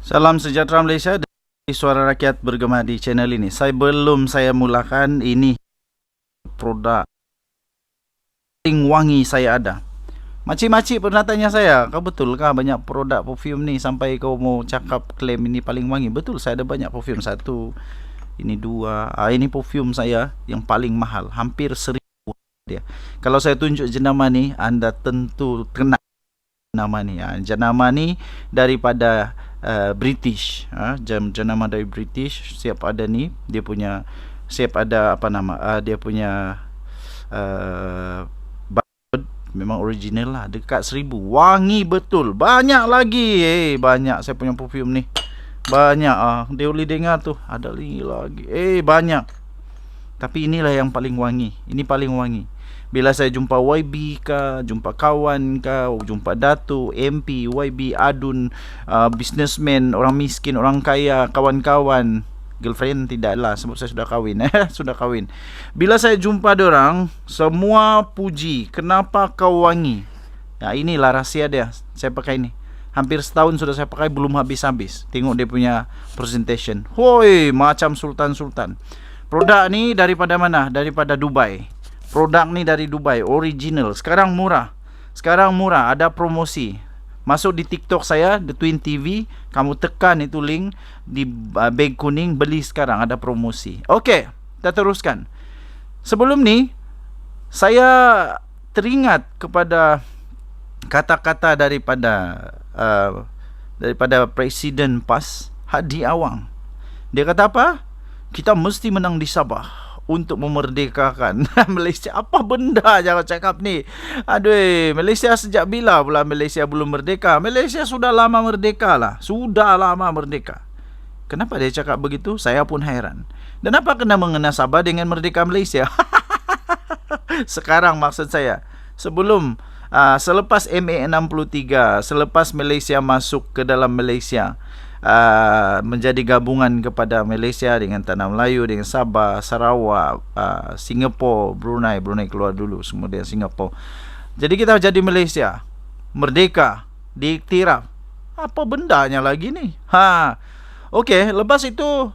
Salam sejahtera Malaysia dari Suara Rakyat bergema di channel ini. Sebelum saya mulakan, ini produk paling wangi saya ada. Makcik-makcik pernah tanya saya, kau betulkah banyak produk perfume ni sampai kau mau cakap klaim ini paling wangi? Betul, saya ada banyak perfume. Satu, ini dua. Ini perfume saya yang paling mahal, hampir 1,000 dia. Kalau saya tunjuk jenama ni, anda tentu kenal nama ni. Jenama ni daripada British, jenama dari British. Siap ada ni, dia punya, siap ada apa nama, dia punya memang original lah, dekat 1,000. Wangi betul, banyak lagi. Banyak saya punya perfume ni, banyak. Dia boleh dengar tu, ada lagi. Banyak. Tapi inilah yang paling wangi. Ini paling wangi. Bila saya jumpa YB kah, jumpa kawan kah, jumpa Datuk, MP, YB, Adun, businessman, orang miskin, orang kaya, kawan-kawan, girlfriend tidaklah sebab saya sudah kahwin. Sudah kahwin. Bila saya jumpa diorang, semua puji, kenapa kau wangi? Inilah rahsia dia. Saya pakai ni hampir setahun sudah saya pakai, belum habis-habis. Tengok dia punya presentation. Hoi, macam sultan-sultan. Produk ni daripada mana? Daripada Dubai. Produk ni dari Dubai, original. Sekarang murah. Ada promosi. Masuk di TikTok saya, The Twin TV, kamu tekan itu link di beg kuning, beli sekarang, ada promosi. Okey, kita teruskan. Sebelum ni, saya teringat kepada kata-kata daripada Presiden PAS, Hadi Awang. Dia kata apa? Kita mesti menang di Sabah untuk memerdekakan Malaysia. Apa benda jangan cakap ni? Aduh, Malaysia sejak bila pula Malaysia belum merdeka? Malaysia sudah lama merdeka lah. Sudah lama merdeka. Kenapa dia cakap begitu? Saya pun heran. Dan apa kena mengena Sabah dengan merdeka Malaysia? Sekarang maksud saya, sebelum selepas MA63, selepas Malaysia masuk ke dalam Malaysia, menjadi gabungan kepada Malaysia dengan Tanah Melayu, dengan Sabah, Sarawak, Singapura, Brunei keluar dulu, semua dia Singapura. Jadi kita jadi Malaysia, merdeka, diiktiraf. Apa bendanya lagi ni? Okey, lepas itu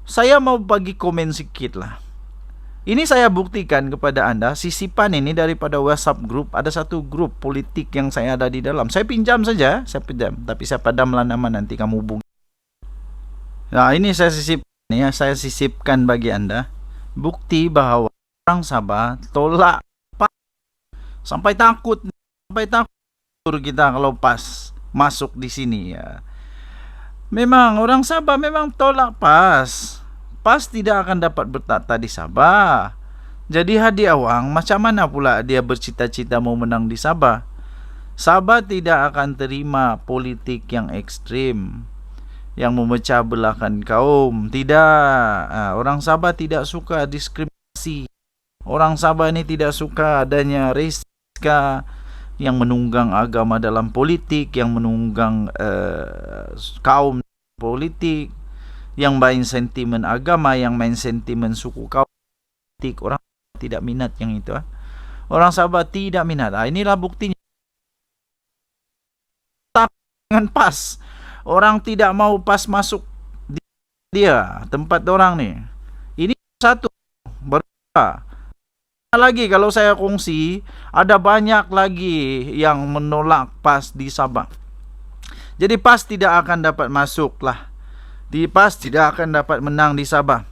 saya mau bagi komen sikit lah. Ini saya buktikan kepada anda. Sisipan ini daripada WhatsApp group. Ada satu grup politik yang saya ada di dalam. Saya pinjam saja, tapi saya padamlah nama, nanti kamu hubungi. Ini saya sisipkan bagi anda bukti bahawa orang Sabah tolak PAS. Sampai takut kita kalau PAS masuk di sini ya. Memang orang Sabah memang tolak PAS. PAS tidak akan dapat bertata di Sabah. Jadi Hadi Awang macam mana pula dia bercita-cita mau menang di Sabah? Sabah tidak akan terima politik yang ekstrim, yang memecah belahkan kaum. Tidak. Orang Sabah tidak suka diskriminasi. Orang Sabah ni tidak suka adanya raska yang menunggang agama dalam politik, yang menunggang kaum politik, yang main sentimen agama, yang main sentimen suku kaum politik. Orang tidak minat yang itu. Orang Sabah tidak minat. Inilah buktinya. Dengan PAS, orang tidak mau PAS masuk dia tempat orang ni. Ini satu. Berapa lagi kalau saya kongsi, ada banyak lagi yang menolak PAS di Sabah. Jadi PAS tidak akan dapat masuk lah. Di PAS tidak akan dapat menang di Sabah.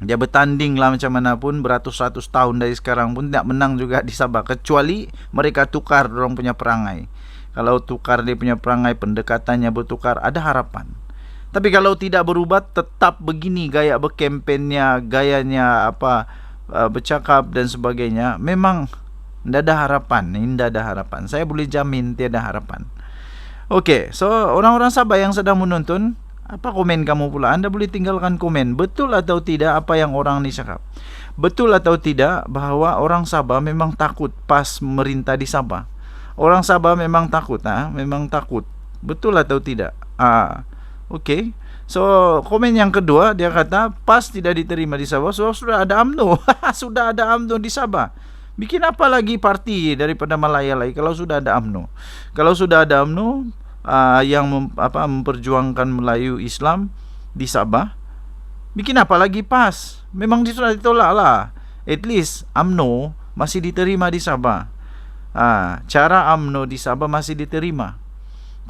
Dia bertanding lah macam mana pun, beratus-ratus tahun dari sekarang pun tidak menang juga di Sabah, kecuali mereka tukar orang punya perangai. Kalau tukar dia punya perangai, pendekatannya bertukar, ada harapan. Tapi kalau tidak berubah, tetap begini gaya berkempennya, gayanya bercakap dan sebagainya, memang tidak ada harapan. Tidak ada harapan. Saya boleh jamin tiada harapan. Okey, so orang-orang Sabah yang sedang menonton, apa komen kamu pula? Anda boleh tinggalkan komen. Betul atau tidak apa yang orang ni cakap? Betul atau tidak bahawa orang Sabah memang takut PAS merintah di Sabah? Orang Sabah memang takut, memang takut. Betul atau tidak? Okey. So, komen yang kedua, dia kata PAS tidak diterima di Sabah. So, sudah ada UMNO. Sudah ada UMNO di Sabah. Bikin apa lagi parti daripada Malaya lagi kalau sudah ada UMNO? Kalau sudah ada UMNO, yang memperjuangkan Melayu Islam di Sabah. Bikin apa lagi PAS? Memang sudah ditolak lah. At least UMNO masih diterima di Sabah. Cara UMNO di Sabah masih diterima.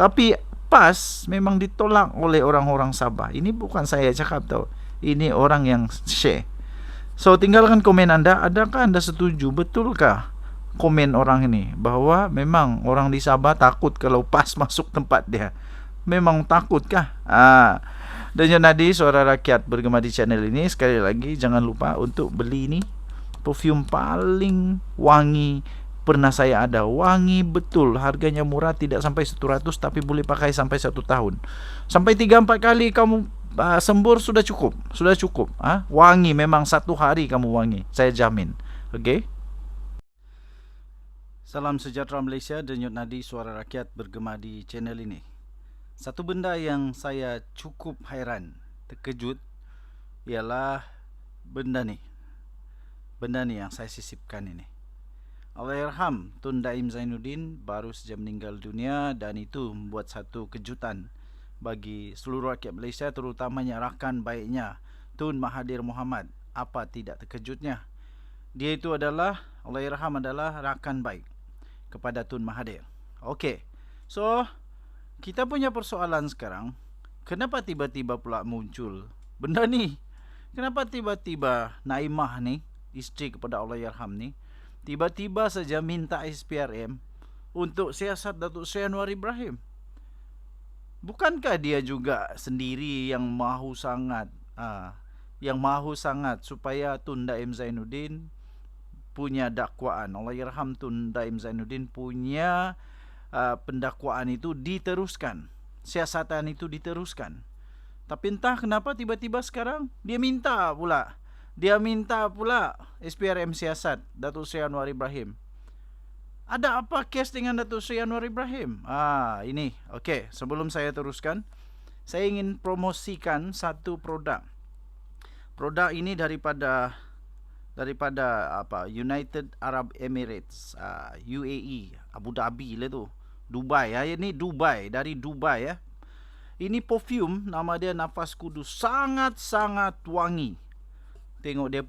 Tapi PAS memang ditolak oleh orang-orang Sabah. Ini bukan saya cakap tau. Ini orang yang share. So tinggalkan komen anda. Adakah anda setuju? Betulkah komen orang ini bahwa memang orang di Sabah takut kalau PAS masuk tempat dia? Memang takutkah? Dan Nadi, suara rakyat bergema di channel ini. Sekali lagi jangan lupa untuk beli ini perfume paling wangi pernah saya ada. Wangi betul, harganya murah, tidak sampai 100, tapi boleh pakai sampai 1 tahun. Sampai 3-4 kali kamu sembur sudah cukup. Sudah cukup. Wangi memang 1 hari kamu wangi, saya jamin. Okay? Salam sejahtera Malaysia, Denyut Nadi, suara rakyat bergema di channel ini. Satu benda yang saya cukup hairan, terkejut, ialah benda ni yang saya sisipkan ini. Allahyarham Tun Daim Zainuddin baru saja meninggal dunia, dan itu membuat satu kejutan bagi seluruh rakyat Malaysia, terutamanya rakan baiknya Tun Mahathir Mohamad. Apa tidak terkejutnya? Dia itu adalah, Allahyarham adalah rakan baik kepada Tun Mahathir. Okey. So, kita punya persoalan sekarang, kenapa tiba-tiba pula muncul benda ni? Kenapa tiba-tiba Naimah ni, isteri kepada Allahyarham ni, tiba-tiba saja minta SPRM untuk siasat Datuk Seri Anwar Ibrahim? Bukankah dia juga sendiri yang mahu sangat supaya Tun Daim Zainuddin punya dakwaan, Allahyarham Tun Daim Zainuddin punya pendakwaan itu diteruskan, siasatan itu diteruskan. Tapi entah kenapa tiba-tiba sekarang dia minta pula SPRM siasat Datuk Seri Anwar Ibrahim. Ada apa kes dengan Datuk Seri Anwar Ibrahim? Ini. Okey, sebelum saya teruskan, saya ingin promosikan satu produk. Produk ini daripada United Arab Emirates, UAE, Abu Dhabi lah tu. Dubai ini dari Dubai ya. Ini perfume, nama dia Nafas Kudu, sangat-sangat wangi. Tengok dia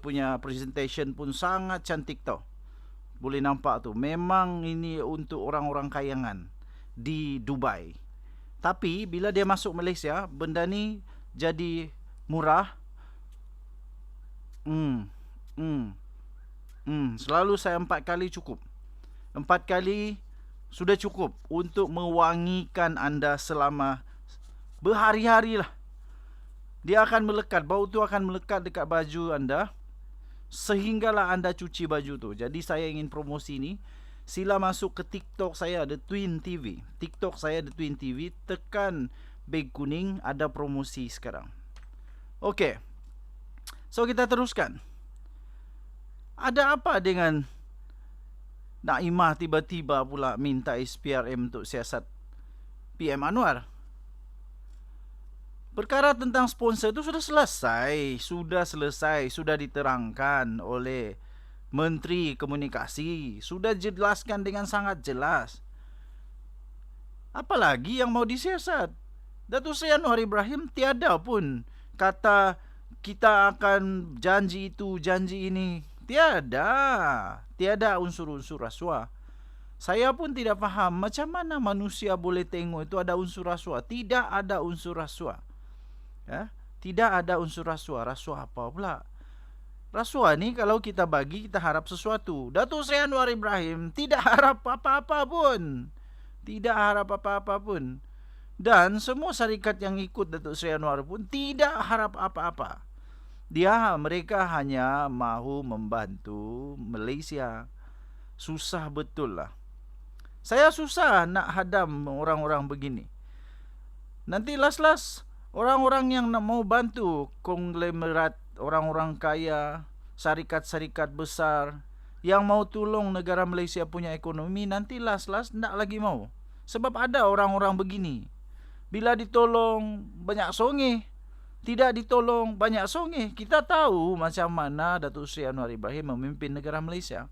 punya presentation pun sangat cantik tau. Boleh nampak tu. Memang ini untuk orang-orang kayangan di Dubai. Tapi bila dia masuk Malaysia, benda ni jadi murah. Selalu saya 4 kali cukup. 4 kali sudah cukup untuk mewangikan anda selama berhari-hari lah. Dia akan melekat, bau tu akan melekat dekat baju anda sehinggalah anda cuci baju tu. Jadi saya ingin promosi ni. Sila masuk ke TikTok saya, The Twin TV. TikTok saya, The Twin TV. Tekan beg kuning, ada promosi sekarang. Okey. So kita teruskan. Ada apa dengan Naimah tiba-tiba pula minta SPRM untuk siasat PM Anwar? Perkara tentang sponsor itu sudah selesai, sudah diterangkan oleh Menteri Komunikasi, sudah jelaskan dengan sangat jelas. Apalagi yang mau disiasat? Datuk Seri Anwar Ibrahim tiada pun kata kita akan janji itu, janji ini. Tiada unsur-unsur rasuah. Saya pun tidak faham macam mana manusia boleh tengok itu ada unsur rasuah. Tidak ada unsur rasuah. Tidak ada unsur rasuah. Rasuah apa pula? Rasuah ni kalau kita bagi, kita harap sesuatu. Datuk Seri Anwar Ibrahim tidak harap apa-apa pun. Dan semua syarikat yang ikut Datuk Seri Anwar pun tidak harap apa-apa. Mereka hanya mahu membantu Malaysia. Susah betul lah. Saya susah nak hadam orang-orang begini. Nanti last orang-orang yang nak mau bantu konglomerat, orang-orang kaya, syarikat-syarikat besar yang mau tolong negara Malaysia punya ekonomi, nanti last tak lagi mau. Sebab ada orang-orang begini. Bila ditolong banyak songeh, tidak ditolong banyak songeh. Kita tahu macam mana Datuk Seri Anwar Ibrahim memimpin negara Malaysia.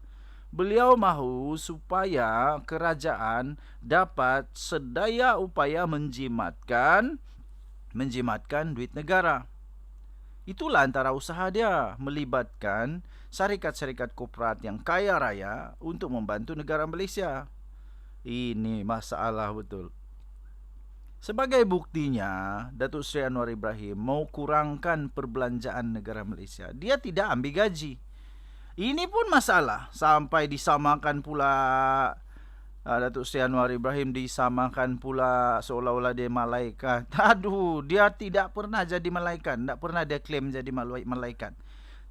Beliau mahu supaya kerajaan dapat sedaya upaya menjimatkan duit negara. Itulah antara usaha dia, melibatkan syarikat-syarikat korporat yang kaya raya untuk membantu negara Malaysia. Ini masalah betul. Sebagai buktinya, Datuk Seri Anwar Ibrahim mau kurangkan perbelanjaan negara Malaysia. Dia tidak ambil gaji. Ini pun masalah. Sampai disamakan pula Datuk Seri Anwar Ibrahim disamakan pula seolah-olah dia malaikat. Aduh, dia tidak pernah jadi malaikat. Tak pernah dia klaim jadi malaikat.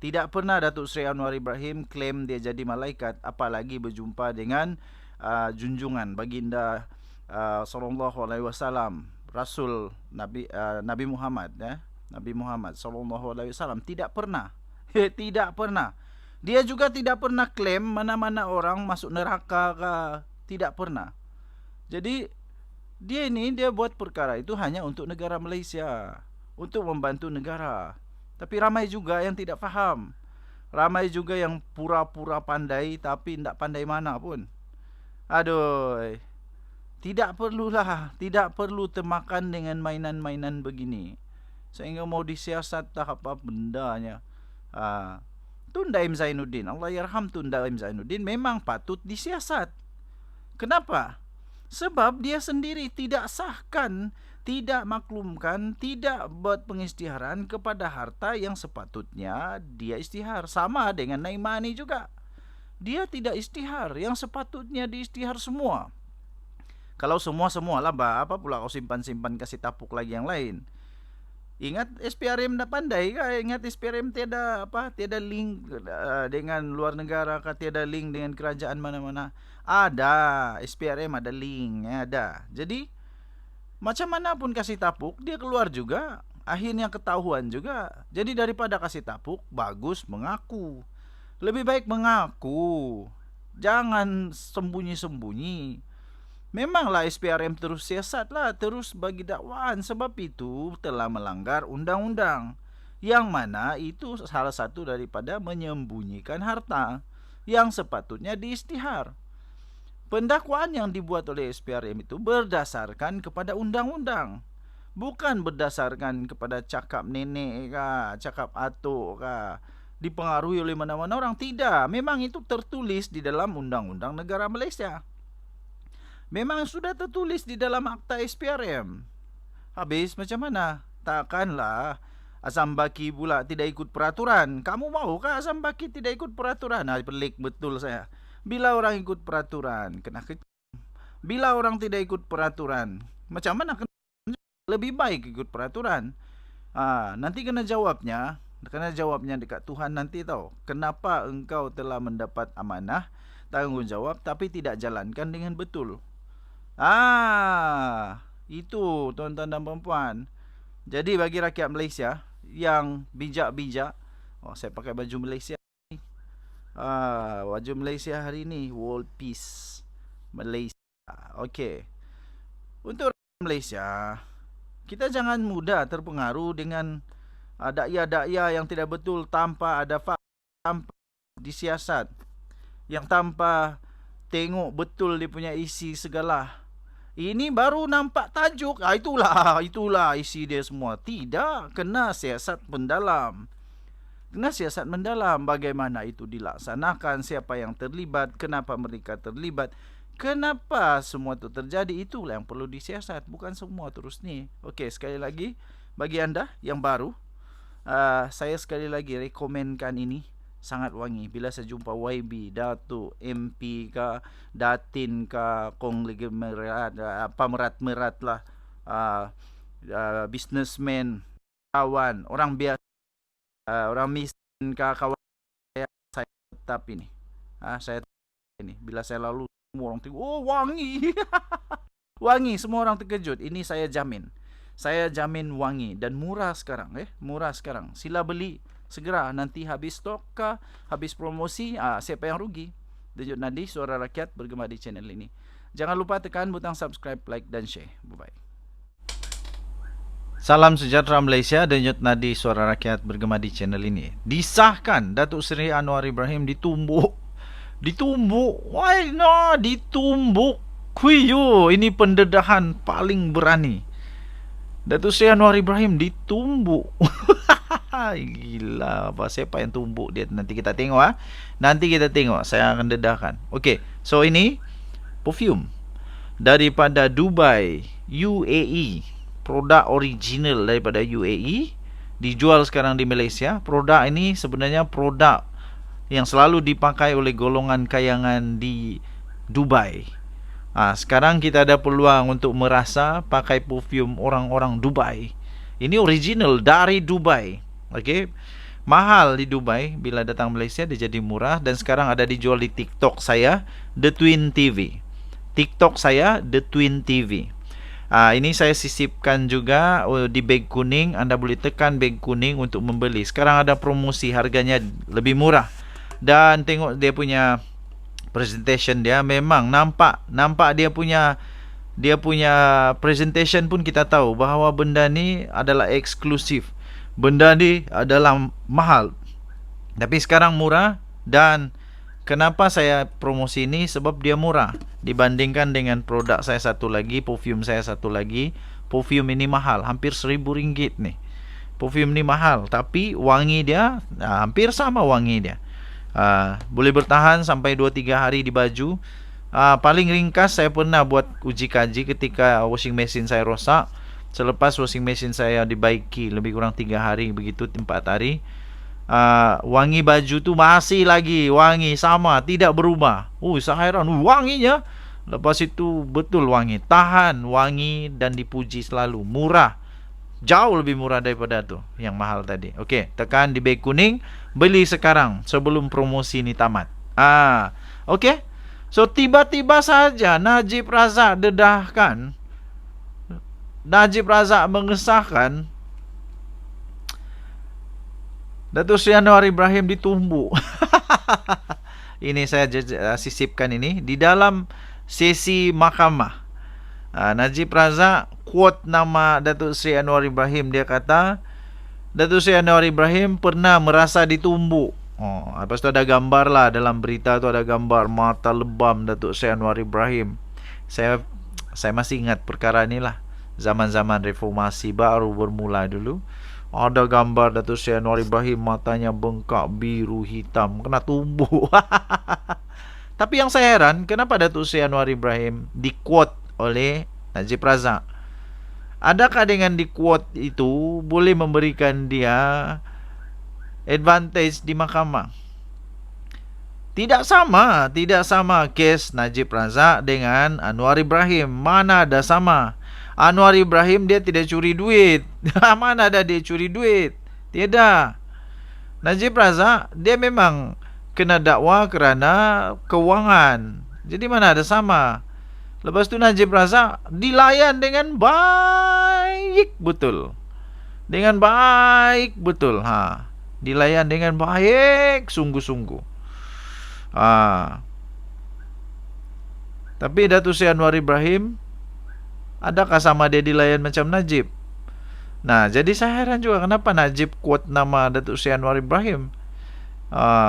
Tidak pernah Datuk Seri Anwar Ibrahim klaim dia jadi malaikat. Apalagi berjumpa dengan junjungan baginda sallallahu alaihi wasallam, Rasul Nabi Muhammad, Nabi Muhammad sallallahu alaihi wasallam. Tidak pernah. Tidak pernah. Dia juga tidak pernah klaim mana-mana orang masuk neraka ke. Tidak pernah. Jadi dia buat perkara itu hanya untuk negara Malaysia, untuk membantu negara. Tapi ramai juga yang tidak faham. Ramai juga yang pura-pura pandai tapi tidak pandai mana pun. Aduh. Tidak perlu termakan dengan mainan-mainan begini. Sehingga mau disiasat tak apa bendanya. Tun Daim Zainuddin, Allah yarham Tun Daim Zainuddin, memang patut disiasat. Kenapa? Sebab dia sendiri tidak sahkan, tidak maklumkan, tidak buat pengisytiharan kepada harta yang sepatutnya dia isytihar. Sama dengan Naimani juga. Dia tidak isytihar yang sepatutnya diisytihar semua. Kalau semua lah, apa pula kau simpan-simpan kasih tapuk lagi yang lain. Ingat SPRM dah pandai kah? Ingat SPRM tiada link dengan luar negara kah? Tiada link dengan kerajaan mana-mana? Ada, SPRM ada link, ada. Jadi macam mana pun kasih tapuk, dia keluar juga. Akhirnya ketahuan juga. Jadi daripada kasih tapuk, bagus mengaku. Lebih baik mengaku. Jangan sembunyi-sembunyi. Memanglah SPRM terus siasatlah, terus bagi dakwaan. Sebab itu telah melanggar undang-undang. Yang mana itu salah satu daripada menyembunyikan harta yang sepatutnya diisytihar. Pendakwaan yang dibuat oleh SPRM itu berdasarkan kepada undang-undang. Bukan berdasarkan kepada cakap nenek kah, cakap atuk kah, dipengaruhi oleh mana-mana orang. Tidak, memang itu tertulis di dalam undang-undang negara Malaysia. Memang sudah tertulis di dalam akta SPRM. Habis macam mana? Takkanlah Azam Baki pula tidak ikut peraturan. Kamu maukah Azam Baki tidak ikut peraturan? Pelik betul saya. Bila orang ikut peraturan, kena kecam. Bila orang tidak ikut peraturan, macam mana? Lebih baik ikut peraturan. Nanti kena jawabnya dekat Tuhan nanti tahu. Kenapa engkau telah mendapat amanah, tanggungjawab tapi tidak jalankan dengan betul? Itu tuan-tuan dan puan-puan. Jadi bagi rakyat Malaysia yang bijak-bijak, saya pakai baju Malaysia ni. Baju Malaysia hari ni World Peace Malaysia. Okey. Untuk rakyat Malaysia, kita jangan mudah terpengaruh dengan dakya-dakya yang tidak betul tanpa ada tanpa disiasat, yang tanpa tengok betul dia punya isi segala. Ini baru nampak tajuk, itulah isi dia semua. Tidak, kena siasat mendalam. Kena siasat mendalam bagaimana itu dilaksanakan, siapa yang terlibat, kenapa mereka terlibat, kenapa semua itu terjadi. Itulah yang perlu disiasat, bukan semua terus ni. Okey, sekali lagi bagi anda yang baru, saya sekali lagi rekomenkan ini. Sangat wangi. Bila saya jumpa YB, Datuk, MP ke, Datin ke, Kong Lagi Merat, Merat lah, businessman, kawan, orang biasa, orang miskin ke, kawan saya tetap ini. Bila saya lalu, semua orang tengok, oh wangi. Wangi, semua orang terkejut. Ini saya jamin. Saya jamin wangi dan murah sekarang. Murah sekarang. Sila beli segera, nanti habis stok kah, habis promosi, siapa yang rugi? Denyut Nadi, suara rakyat bergema di channel ini. Jangan lupa tekan butang subscribe, like dan share. Bye-bye. Salam sejahtera Malaysia, Denyut Nadi, suara rakyat bergema di channel ini. Disahkan Datuk Seri Anwar Ibrahim ditumbuk Ditumbuk. Why no, ditumbuk. Kuyo, ini pendedahan paling berani. Datuk Seri Anwar Ibrahim ditumbuk. Gila, apa siapa yang tumbuk dia? Nanti kita tengok ah. Nanti kita tengok, saya akan dedahkan. Okey, so ini perfume daripada Dubai, UAE. Produk original daripada UAE, dijual sekarang di Malaysia. Produk ini sebenarnya produk yang selalu dipakai oleh golongan kayangan di Dubai. Sekarang kita ada peluang untuk merasa pakai perfume orang-orang Dubai. Ini original dari Dubai. Okey. Mahal di Dubai, bila datang Malaysia dia jadi murah, dan sekarang ada dijual di TikTok saya, The Twin TV. TikTok saya, The Twin TV. Ini saya sisipkan juga di beg kuning. Anda boleh tekan beg kuning untuk membeli. Sekarang ada promosi, harganya lebih murah. Dan tengok dia punya presentation dia, memang nampak dia punya presentation pun kita tahu bahawa benda ni adalah eksklusif. Benda ni adalah mahal. Tapi sekarang murah. Dan kenapa saya promosi ini? Sebab dia murah dibandingkan dengan produk saya satu lagi, perfume saya satu lagi. Perfume ini mahal, hampir RM1,000 nih. Perfume ini mahal, tapi wangi dia hampir sama wangi dia. Boleh bertahan sampai 2-3 hari di baju. Paling ringkas, saya pernah buat uji kaji ketika washing machine saya rosak. Selepas washing machine saya dibaiki, lebih kurang 3 hari, begitu 4 hari, wangi baju tu masih lagi wangi sama, tidak berubah. Saya heran, wanginya. Lepas itu betul wangi, tahan wangi, dan dipuji selalu. Murah, jauh lebih murah daripada tu yang mahal tadi. Okey, tekan di beg kuning, beli sekarang sebelum promosi ni tamat. Okey. So tiba-tiba saja Najib Razak dedahkan, Najib Razak mengesahkan Datuk Seri Anwar Ibrahim ditumbuk. Ini saya sisipkan ini di dalam sesi mahkamah. Najib Razak quote nama Datuk Seri Anwar Ibrahim. Dia kata Datuk Seri Anwar Ibrahim pernah merasa ditumbuk. Lepas tu ada gambar lah, dalam berita tu ada gambar mata lebam Datuk Seri Anwar Ibrahim. Saya masih ingat perkara ni lah, zaman-zaman reformasi baru bermula dulu. Ada gambar Datuk Seri Anwar Ibrahim, matanya bengkak biru hitam, kena tumbuk. Tapi yang saya heran, kenapa Datuk Seri Anwar Ibrahim di-quote oleh Najib Razak? Adakah dengan di-quote itu boleh memberikan dia advantage di mahkamah? Tidak sama kes Najib Razak dengan Anwar Ibrahim. Mana ada sama. Anwar Ibrahim dia tidak curi duit. Mana ada dia curi duit? Tidak. Najib Razak dia memang kena dakwa kerana kewangan. Jadi mana ada sama. Lepas tu Najib Razak dilayan dengan baik betul. Dengan baik betul. Dilayan dengan baik sungguh-sungguh. Tapi Datuk Seri Anwar Ibrahim, adakah sama dia dilayan macam Najib? Jadi saya heran juga kenapa Najib quote nama Datuk Seri Anwar Ibrahim.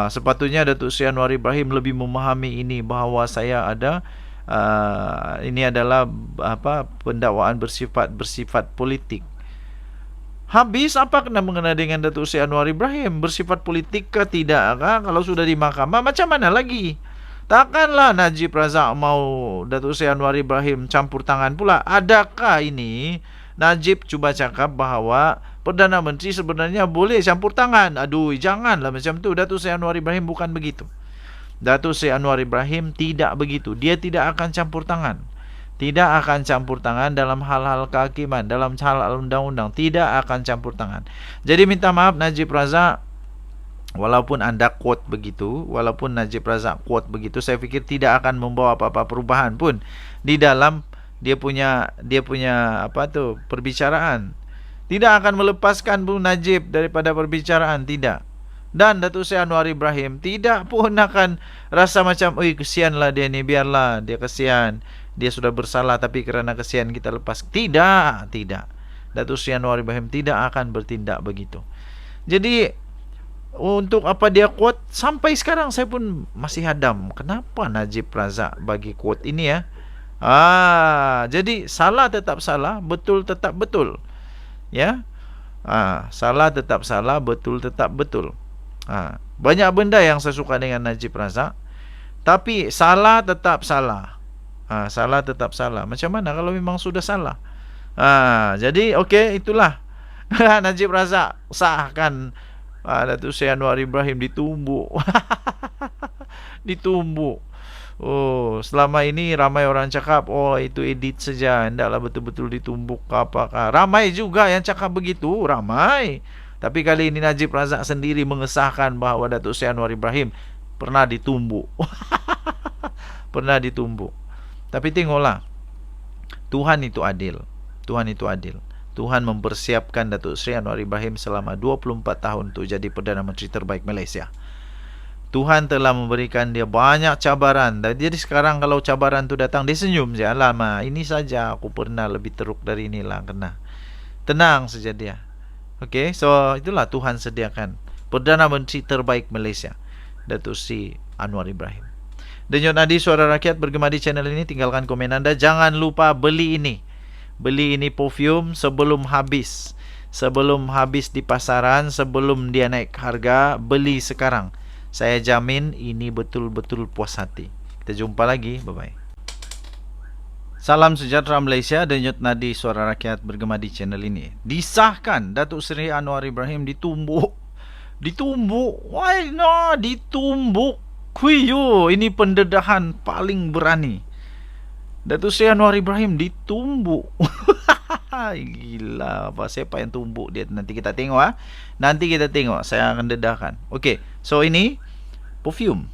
Sepatutnya Datuk Seri Anwar Ibrahim lebih memahami ini, bahawa saya ada ini adalah pendakwaan bersifat politik. Habis apa kena mengena dengan Datuk Seri Anwar Ibrahim? Bersifat politik ke tidak? Kalau sudah di mahkamah, macam mana lagi? Takkanlah Najib Razak mau Datuk Seri Anwar Ibrahim campur tangan pula. Adakah ini Najib cuba cakap bahawa Perdana Menteri sebenarnya boleh campur tangan? Aduh, janganlah macam tu. Datuk Seri Anwar Ibrahim bukan begitu. Datuk Seri Anwar Ibrahim tidak begitu. Dia tidak akan campur tangan. Tidak akan campur tangan dalam hal-hal kehakiman, dalam hal undang-undang. Tidak akan campur tangan. Jadi minta maaf Najib Razak, walaupun anda quote begitu, walaupun Najib Razak quote begitu, saya fikir tidak akan membawa apa-apa perubahan pun di dalam dia punya perbicaraan. Tidak akan melepaskan Bung Najib daripada perbicaraan, tidak. Dan Datuk Seri Anwar Ibrahim tidak pun akan rasa macam, kesianlah dia ni, biarlah dia kesian, dia sudah bersalah tapi kerana kesian kita lepas. Tidak. Datuk Seri Anwar Ibrahim tidak akan bertindak begitu. Jadi Untuk apa dia quote, sampai sekarang saya pun masih hadam. Kenapa Najib Razak bagi quote ini ya? Jadi salah tetap salah, betul tetap betul. Ya. Salah tetap salah, betul tetap betul. Banyak benda yang saya suka dengan Najib Razak, tapi salah tetap salah. Salah tetap salah. Macam mana kalau memang sudah salah? Jadi okey, itulah. Najib Razak sahkan Datuk Seri Anwar Ibrahim ditumbuk. Ditumbuk. Oh, selama ini ramai orang cakap, oh itu edit saja, hendaklah betul-betul ditumbuk ke apakah. Ramai juga yang cakap begitu, ramai. Tapi kali ini Najib Razak sendiri mengesahkan bahawa Datuk Seri Anwar Ibrahim pernah ditumbuk. Pernah ditumbuk. Tapi tengoklah, Tuhan itu adil. Tuhan itu adil. Tuhan mempersiapkan Datuk Seri Anwar Ibrahim selama 24 tahun untuk jadi Perdana Menteri terbaik Malaysia. Tuhan telah memberikan dia banyak cabaran. Jadi sekarang kalau cabaran tu datang, dia senyum je. Alamak, ini saja aku pernah lebih teruk dari inilah kena. Tenang saja dia. Okey, so itulah Tuhan sediakan Perdana Menteri terbaik Malaysia, Datuk Seri Anwar Ibrahim. Denyut nadi suara rakyat bergema di channel ini. Tinggalkan komen anda. Jangan lupa beli ini. Beli ini perfume sebelum habis. Sebelum habis di pasaran, sebelum dia naik harga, beli sekarang. Saya jamin ini betul-betul puas hati. Kita jumpa lagi. Bye-bye. Salam sejahtera Malaysia. Denyut nadi suara rakyat bergema di channel ini. Disahkan Datuk Seri Anwar Ibrahim ditumbuk. Ditumbuk. Why not? Ditumbuk. Kuyo, ini pendedahan paling berani. Datuk Seri Anwar Ibrahim ditumbuk. Gila, apa siapa yang tumbuk dia? Nanti kita tengok Nanti kita tengok, saya akan dedahkan. Okey, so ini perfume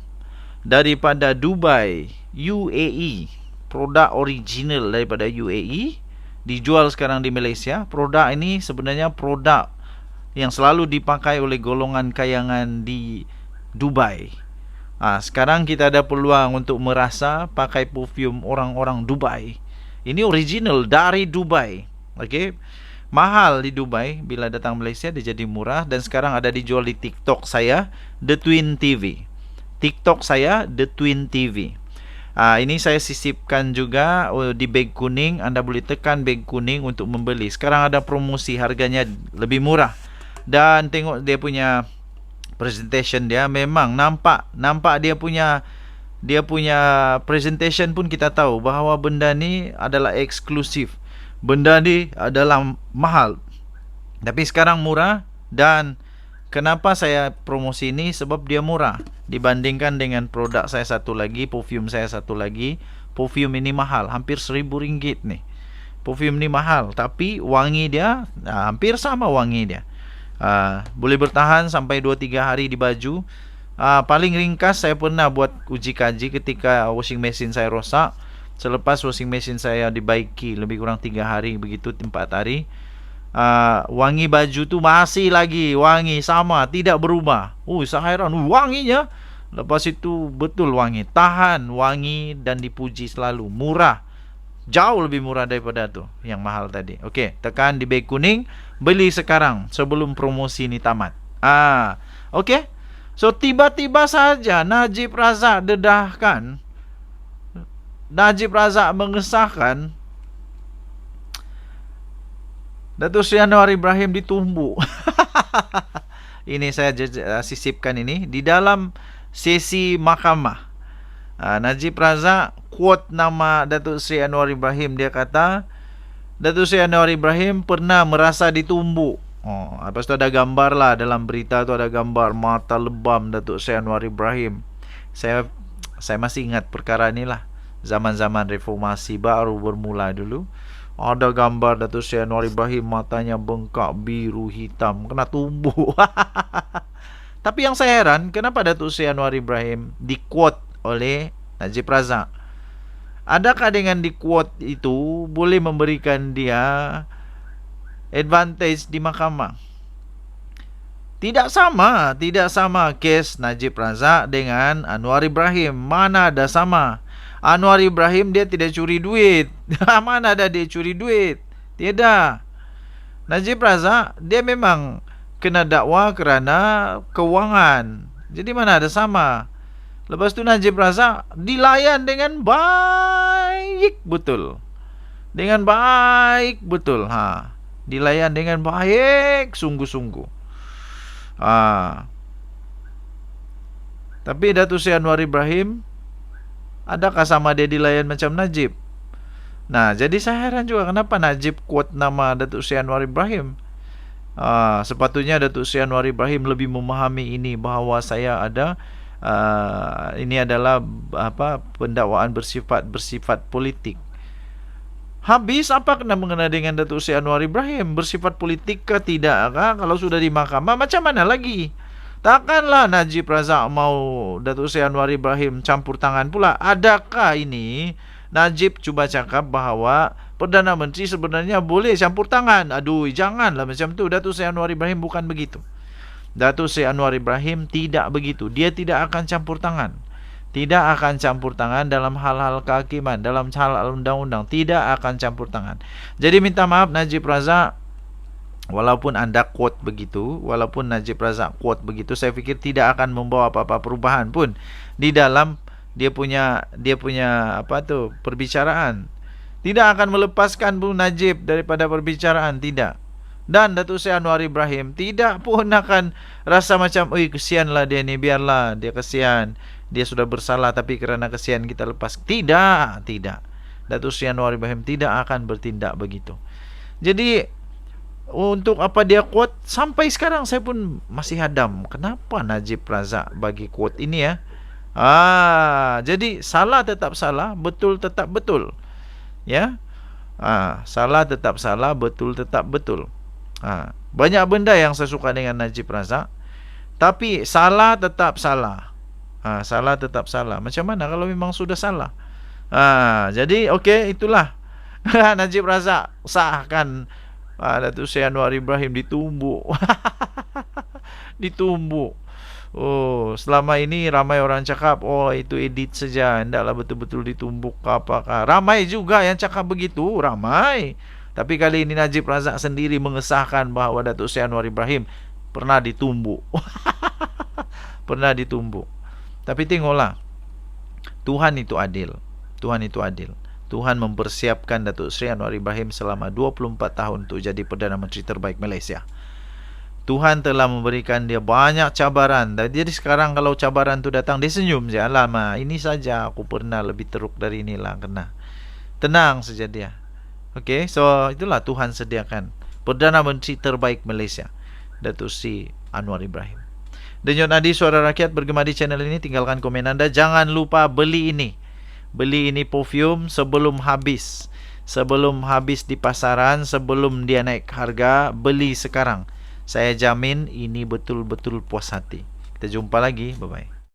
daripada Dubai, UAE. Produk original daripada UAE, dijual sekarang di Malaysia. Produk ini sebenarnya produk yang selalu dipakai oleh golongan kayangan di Dubai. Sekarang kita ada peluang untuk merasa pakai perfume orang-orang Dubai. Ini original dari Dubai. Okey. Mahal di Dubai, bila datang Malaysia dia jadi murah, dan sekarang ada dijual di TikTok saya, The Twin TV. TikTok saya, The Twin TV. Ini saya sisipkan juga di beg kuning. Anda boleh tekan beg kuning untuk membeli. Sekarang ada promosi, harganya lebih murah. Dan tengok dia punya presentation dia, memang nampak dia punya presentation pun kita tahu bahawa benda ni adalah eksklusif. Benda ni adalah mahal. Tapi sekarang murah. Dan kenapa saya promosi ini? Sebab dia murah dibandingkan dengan produk saya satu lagi, perfume saya satu lagi. Perfume ini mahal, hampir RM1,000 nih. Perfume ni mahal, tapi wangi dia hampir sama wangi dia. Boleh bertahan sampai 2-3 hari di baju. Paling ringkas, saya pernah buat uji kaji ketika washing machine saya rosak. Selepas washing machine saya dibaiki, lebih kurang 3 hari, begitu 4 hari, wangi baju tu masih lagi wangi sama, tidak berubah. Saya heran, wanginya. Lepas itu betul wangi, tahan wangi, dan dipuji selalu. Murah, jauh lebih murah daripada tu yang mahal tadi. Okey, tekan di beg kuning, beli sekarang sebelum promosi ini tamat. Okey. So tiba-tiba saja Najib Razak dedahkan, Najib Razak mengesahkan Datuk Seri Anwar Ibrahim ditumbuk. Ini saya sisipkan ini di dalam sesi mahkamah. Najib Razak quote nama Datuk Seri Anwar Ibrahim. Dia kata Datuk Seri Anwar Ibrahim pernah merasa ditumbuk. Lepas tu ada gambar lah, dalam berita tu ada gambar mata lebam Datuk Seri Anwar Ibrahim. Saya masih ingat perkara ni lah, zaman-zaman reformasi baru bermula dulu. Ada gambar Datuk Seri Anwar Ibrahim, matanya bengkak biru hitam, kena tumbuk. Tapi yang saya heran, kenapa Datuk Seri Anwar Ibrahim di-quote oleh Najib Razak? Adakah dengan di-quote itu boleh memberikan dia advantage di mahkamah? Tidak sama kes Najib Razak dengan Anwar Ibrahim. Mana ada sama. Anwar Ibrahim dia tidak curi duit. Mana ada dia curi duit? Tidak. Najib Razak dia memang kena dakwa kerana kewangan. Jadi mana ada sama. Lepas tu Najib Razak dilayan dengan baik betul. Dengan baik betul. Dilayan dengan baik sungguh-sungguh. Tapi Datuk Seri Anwar Ibrahim, adakah sama dia dilayan macam Najib? Nah, jadi saya heran juga kenapa Najib quote nama Datuk Seri Anwar Ibrahim. Sepatutnya Datuk Seri Anwar Ibrahim lebih memahami ini, bahawa saya ada ini adalah pendakwaan bersifat politik. Habis apa kena mengena dengan Datuk Seri Anwar Ibrahim? Bersifat politik ke tidak kah? Kalau sudah di mahkamah macam mana lagi? Takkanlah Najib Razak mau Datuk Seri Anwar Ibrahim campur tangan pula. Adakah ini Najib cuba cakap bahawa Perdana Menteri sebenarnya boleh campur tangan? Aduh, janganlah macam tu. Datuk Seri Anwar Ibrahim bukan begitu. Datuk Seri Anwar Ibrahim tidak begitu. Dia tidak akan campur tangan. Tidak akan campur tangan dalam hal-hal kehakiman, dalam hal undang-undang. Tidak akan campur tangan. Jadi minta maaf Najib Razak, walaupun anda quote begitu, walaupun Najib Razak quote begitu, saya fikir tidak akan membawa apa-apa perubahan pun di dalam dia punya perbicaraan. Tidak akan melepaskan Bung Najib daripada perbicaraan, tidak. Dan Datuk Seri Anwar Ibrahim tidak pun akan rasa macam, oi kesianlah dia ni, biarlah dia kesian, dia sudah bersalah tapi kerana kesian kita lepas. Tidak. Datuk Seri Anwar Ibrahim tidak akan bertindak begitu. Jadi untuk apa dia quote, sampai sekarang saya pun masih hadam. Kenapa Najib Razak bagi quote ini ya? Jadi salah tetap salah, betul tetap betul. Ya. Salah tetap salah, betul tetap betul. Banyak benda yang saya suka dengan Najib Razak, tapi salah tetap salah. Salah tetap salah. Macam mana kalau memang sudah salah? Jadi okey, itulah. Najib Razak sahkan Datuk Seri Anwar Ibrahim ditumbuk. Ditumbuk. Oh, selama ini ramai orang cakap, oh itu edit saja, hendaklah betul-betul ditumbuk ke apakah. Ramai juga yang cakap begitu, ramai. Tapi kali ini Najib Razak sendiri mengesahkan bahawa Datuk Seri Anwar Ibrahim pernah ditumbuk. Pernah ditumbuk. Tapi tengoklah, Tuhan itu adil. Tuhan itu adil. Tuhan mempersiapkan Datuk Seri Anwar Ibrahim selama 24 tahun untuk jadi Perdana Menteri terbaik Malaysia. Tuhan telah memberikan dia banyak cabaran. Jadi sekarang kalau cabaran tu datang, dia senyum je. Alamak, ini saja aku pernah lebih teruk dari inilah kena. Tenang saja dia. Okey, so itulah Tuhan sediakan Perdana Menteri terbaik Malaysia, Datuk Seri Anwar Ibrahim. Denyut nadi suara rakyat bergema di channel ini. Tinggalkan komen anda. Jangan lupa beli ini. Beli ini perfume sebelum habis. Sebelum habis di pasaran, sebelum dia naik harga, beli sekarang. Saya jamin ini betul-betul puas hati. Kita jumpa lagi. Bye-bye.